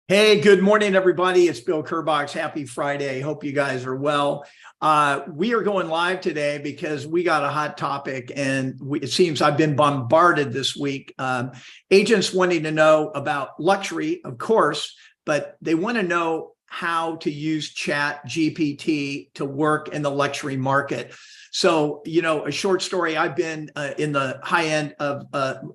Hey, good morning, everybody. It's Bill Kerbox. Happy Friday. Hope you guys are well. We are going live today because we got a hot topic, and it seems I've been bombarded this week. Agents wanting to know about luxury, of course, but they want to know how to use Chat GPT to work in the luxury market. So, a short story, I've been in the high end of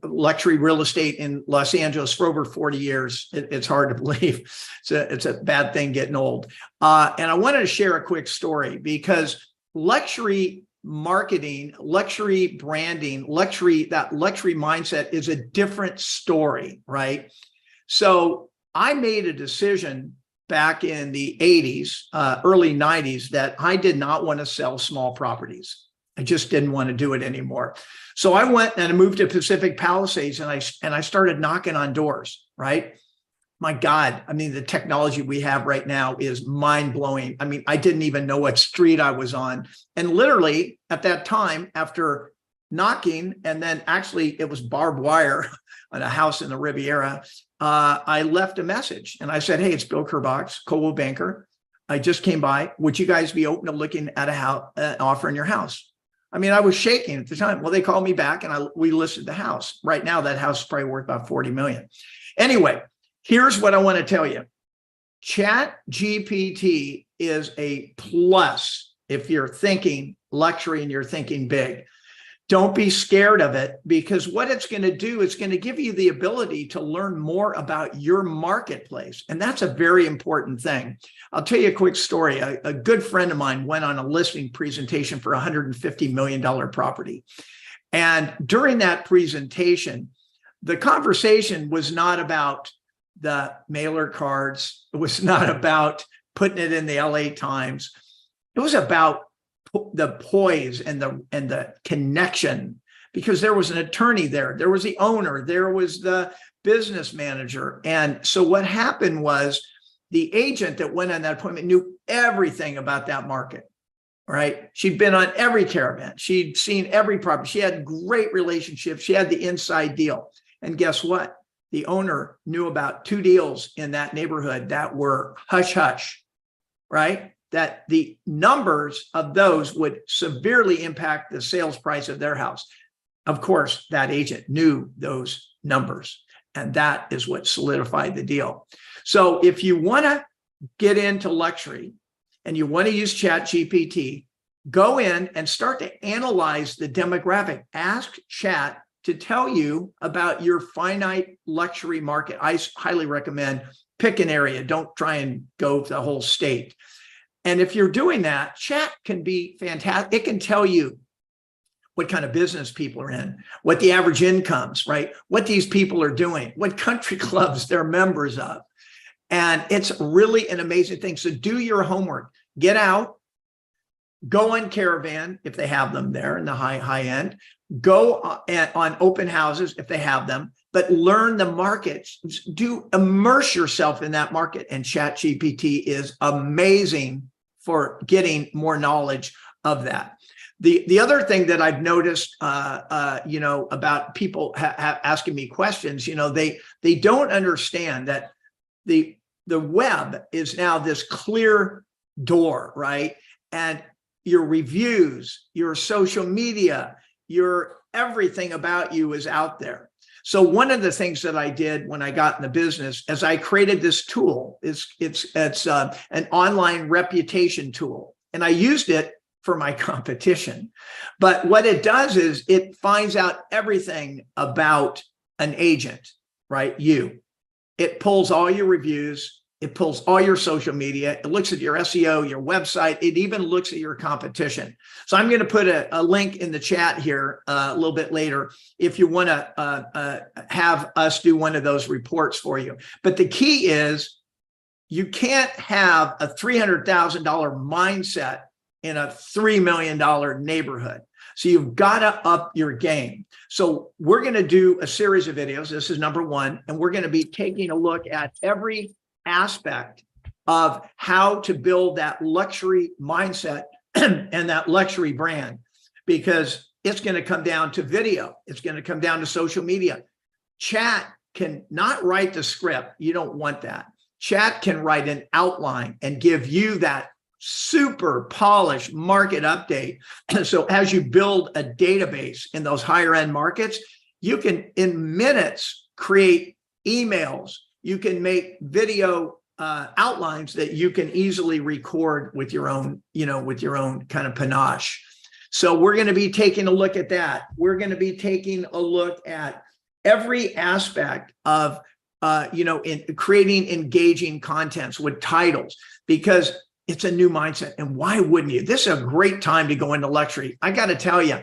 luxury real estate in Los Angeles for over 40 years. It's hard to believe. It's a bad thing getting old. And I wanted to share a quick story because luxury marketing, luxury branding, that luxury mindset is a different story, right? So I made a decision back in the 80s, early 90s, that I did not want to sell small properties. I just didn't want to do it anymore. So I went and I moved to Pacific Palisades, and I started knocking on doors, right? My God, I mean, the technology we have right now is mind-blowing. I mean, I didn't even know what street I was on. And literally at that time, after knocking, and then actually it was barbed wire on a house in the Riviera, I left a message and I said, "Hey, it's Bill Kerbox, Coldwell Banker. I just came by. Would you guys be open to looking at an offer in your house?" I mean, I was shaking at the time. Well, they called me back and we listed the house. Right now, that house is probably worth about 40 million. Anyway, here's what I want to tell you. Chat GPT is a plus if you're thinking luxury and you're thinking big. Don't be scared of it, because what it's going to do is going to give you the ability to learn more about your marketplace. And that's a very important thing. I'll tell you a quick story. A good friend of mine went on a listing presentation for a $150 million property. And during that presentation, the conversation was not about the mailer cards. It was not about putting it in the LA Times. It was about the poise and the connection, because there was an attorney there was the owner, there was the business manager. And so what happened was the agent that went on that appointment knew everything about that market, right? She'd been on every caravan, she'd seen every property, she had great relationships, she had the inside deal. And guess what? The owner knew about 2 deals in that neighborhood that were hush hush, right? That the numbers of those would severely impact the sales price of their house. Of course, that agent knew those numbers, and that is what solidified the deal. So if you want to get into luxury and you want to use Chat GPT, go in and start to analyze the demographic. Ask Chat to tell you about your finite luxury market. I highly recommend pick an area. Don't try and go to the whole state. And if you're doing that, Chat can be fantastic. It can tell you what kind of business people are in, what the average incomes, right? What these people are doing, what country clubs they're members of. And it's really an amazing thing. So do your homework, get out, go on caravan if they have them there in the high end, go on open houses if they have them, but learn the markets, immerse yourself in that market. And Chat GPT is amazing for getting more knowledge of that. The other thing that I've noticed, about people asking me questions, they don't understand that the web is now this clear door, right? And your reviews, your social media, your everything about you is out there. So one of the things that I did when I got in the business is I created this tool. It's an online reputation tool, and I used it for my competition. But what it does is it finds out everything about an agent, right? It pulls all your reviews. It pulls all your social media. It looks at your SEO, your website. It even looks at your competition. So I'm going to put a link in the chat here a little bit later if you want to have us do one of those reports for you. But the key is you can't have a $300,000 mindset in a $3 million neighborhood. So you've got to up your game. So we're going to do a series of videos. This is number one. And we're going to be taking a look at every aspect of how to build that luxury mindset and that luxury brand, because it's going to come down to video. It's going to come down to social media. Chat can not write the script. You don't want that. Chat can write an outline and give you that super polished market update. So as you build a database in those higher end markets, you can in minutes create emails. You can make video outlines that you can easily record with your own, with your own kind of panache. So we're going to be taking a look at that. We're going to be taking a look at every aspect of, in creating engaging contents with titles, because it's a new mindset. And why wouldn't you? This is a great time to go into luxury. I got to tell you,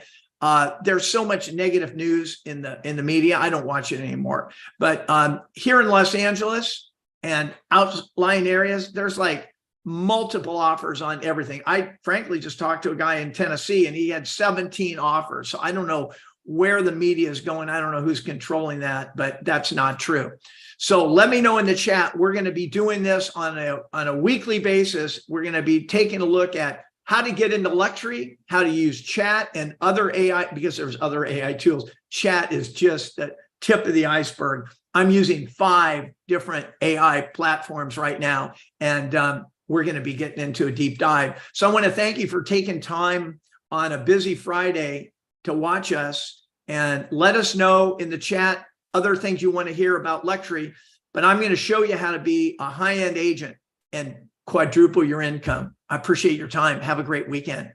there's so much negative news in the media. I don't watch it anymore. But here in Los Angeles and outlying areas, there's like multiple offers on everything. I frankly just talked to a guy in Tennessee and he had 17 offers. So I don't know where the media is going. I don't know who's controlling that, but that's not true. So let me know in the chat. We're going to be doing this on a weekly basis. We're going to be taking a look at how to get into luxury, how to use chat and other AI, because there's other AI tools. Chat is just the tip of the iceberg. I'm using 5 different AI platforms right now, and we're going to be getting into a deep dive. So I want to thank you for taking time on a busy Friday to watch us, and let us know in the chat other things you want to hear about luxury. But I'm going to show you how to be a high-end agent and quadruple your income. I appreciate your time. Have a great weekend.